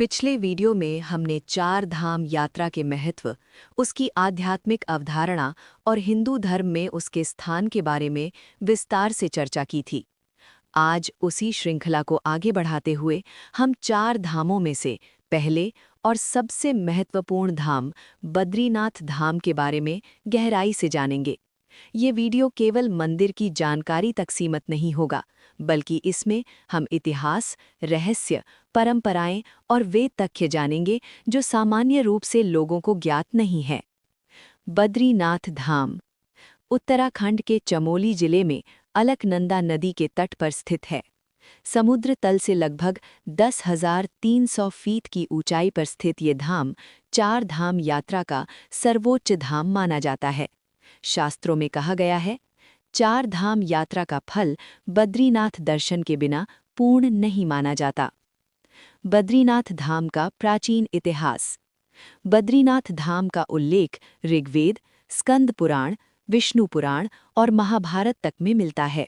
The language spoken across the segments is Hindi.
पिछले वीडियो में हमने चार धाम यात्रा के महत्व, उसकी आध्यात्मिक अवधारणा और हिंदू धर्म में उसके स्थान के बारे में विस्तार से चर्चा की थी। आज उसी श्रृंखला को आगे बढ़ाते हुए हम चार धामों में से पहले और सबसे महत्वपूर्ण धाम बद्रीनाथ धाम के बारे में गहराई से जानेंगे। ये वीडियो केवल मंदिर की जानकारी तक सीमित नहीं होगा, बल्कि इसमें हम इतिहास, रहस्य, परंपराएं और वे तथ्य जानेंगे जो सामान्य रूप से लोगों को ज्ञात नहीं है। बद्रीनाथ धाम उत्तराखंड के चमोली जिले में अलकनंदा नदी के तट पर स्थित है। समुद्र तल से लगभग 10,300 फीट की ऊंचाई पर स्थित ये धाम चार धाम यात्रा का सर्वोच्च धाम माना जाता है। शास्त्रों में कहा गया है, चार धाम यात्रा का फल बद्रीनाथ दर्शन के बिना पूर्ण नहीं माना जाता। बद्रीनाथ धाम का प्राचीन इतिहास। बद्रीनाथ धाम का उल्लेख ऋग्वेद, स्कंद पुराण, विष्णु पुराण और महाभारत तक में मिलता है।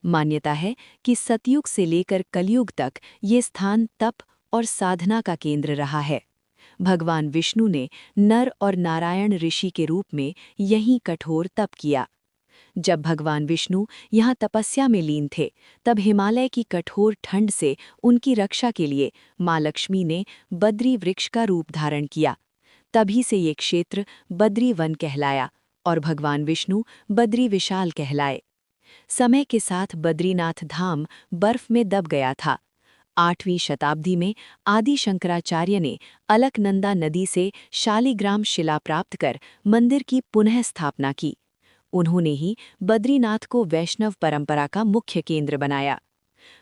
मान्यता है कि सतयुग से लेकर कलयुग तक ये स्थान तप और साधना का केंद्र रहा है। भगवान विष्णु ने नर और नारायण ऋषि के रूप में यहीं कठोर तप किया। जब भगवान विष्णु यहाँ तपस्या में लीन थे, तब हिमालय की कठोर ठंड से उनकी रक्षा के लिए माँ लक्ष्मी ने बद्री वृक्ष का रूप धारण किया। तभी से ये क्षेत्र बद्री वन कहलाया और भगवान विष्णु बद्री विशाल कहलाए। समय के साथ बद्रीनाथ धाम बर्फ में दब गया था। 8वीं शताब्दी में आदि शंकराचार्य ने अलकनंदा नदी से शालिग्राम शिला प्राप्त कर मंदिर की पुनः स्थापना की। उन्होंने ही बद्रीनाथ को वैष्णव परंपरा का मुख्य केंद्र बनाया।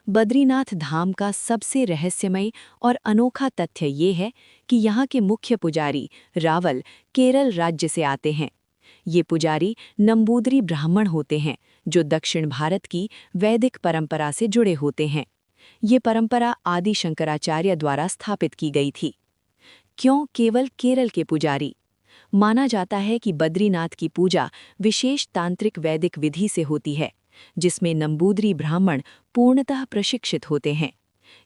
बद्रीनाथ धाम का सबसे रहस्यमय और अनोखा तथ्य ये है कि यहाँ के मुख्य पुजारी रावल केरल राज्य से आते हैं। ये पुजारी नंबूदरी ब्राह्मण होते हैं, जो दक्षिण भारत की वैदिक परंपरा से जुड़े होते हैं। ये परंपरा आदि शंकराचार्य द्वारा स्थापित की गई थी। क्यों केवल केरल के पुजारी? माना जाता है कि बद्रीनाथ की पूजा विशेष तांत्रिक वैदिक विधि से होती है, जिसमें नंबूदरी ब्राह्मण पूर्णतः प्रशिक्षित होते हैं।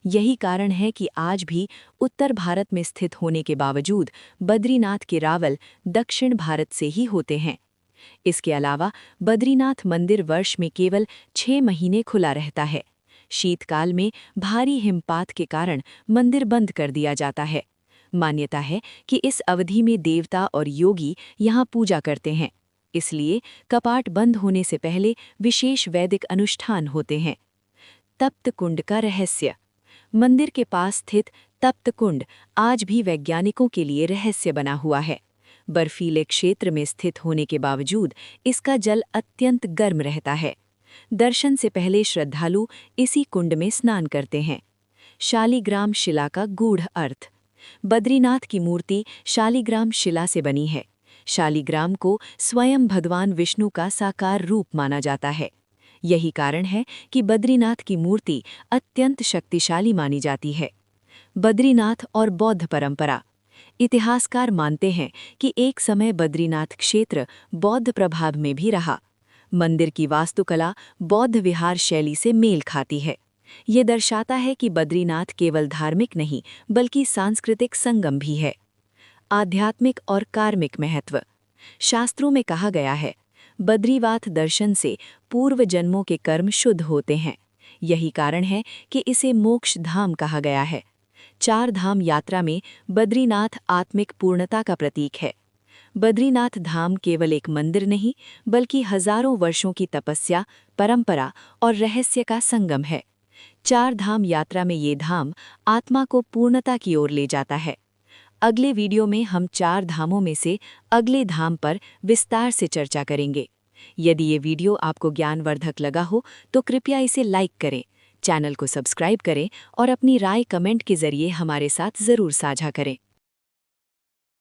यही कारण है कि आज भी उत्तर भारत में स्थित होने के बावजूद बद्रीनाथ के रावल दक्षिण भारत से ही होते हैं। इसके अलावा बद्रीनाथ मंदिर वर्ष में केवल 6 महीने खुला रहता है। शीतकाल में भारी हिमपात के कारण मंदिर बंद कर दिया जाता है। मान्यता है कि इस अवधि में देवता और योगी यहाँ पूजा करते हैं, इसलिए कपाट बंद होने से पहले विशेष वैदिक अनुष्ठान होते हैं। तप्त कुंड का रहस्य। मंदिर के पास स्थित तप्त कुंड आज भी वैज्ञानिकों के लिए रहस्य बना हुआ है। बर्फीले क्षेत्र में स्थित होने के बावजूद इसका जल अत्यंत गर्म रहता है। दर्शन से पहले श्रद्धालु इसी कुंड में स्नान करते हैं। शालिग्राम शिला का गूढ़ अर्थ। बद्रीनाथ की मूर्ति शालिग्राम शिला से बनी है। शालिग्राम को स्वयं भगवान विष्णु का साकार रूप माना जाता है। यही कारण है कि बद्रीनाथ की मूर्ति अत्यंत शक्तिशाली मानी जाती है। बद्रीनाथ और बौद्ध परंपरा। इतिहासकार मानते हैं कि एक समय बद्रीनाथ क्षेत्र बौद्ध प्रभाव में भी रहा। मंदिर की वास्तुकला बौद्ध विहार शैली से मेल खाती है। ये दर्शाता है कि बद्रीनाथ केवल धार्मिक नहीं, बल्कि सांस्कृतिक संगम भी है। आध्यात्मिक और कार्मिक महत्व। शास्त्रों में कहा गया है, बद्रीनाथ दर्शन से पूर्व जन्मों के कर्म शुद्ध होते हैं। यही कारण है कि इसे मोक्ष धाम कहा गया है। चार धाम यात्रा में बद्रीनाथ आत्मिक पूर्णता का प्रतीक है। बद्रीनाथ धाम केवल एक मंदिर नहीं, बल्कि हजारों वर्षों की तपस्या, परंपरा और रहस्य का संगम है। चार धाम यात्रा में ये धाम आत्मा को पूर्णता की ओर ले जाता है। अगले वीडियो में हम चार धामों में से अगले धाम पर विस्तार से चर्चा करेंगे। यदि ये वीडियो आपको ज्ञानवर्धक लगा हो तो कृपया इसे लाइक करें, चैनल को सब्सक्राइब करें और अपनी राय कमेंट के जरिए हमारे साथ ज़रूर साझा करें।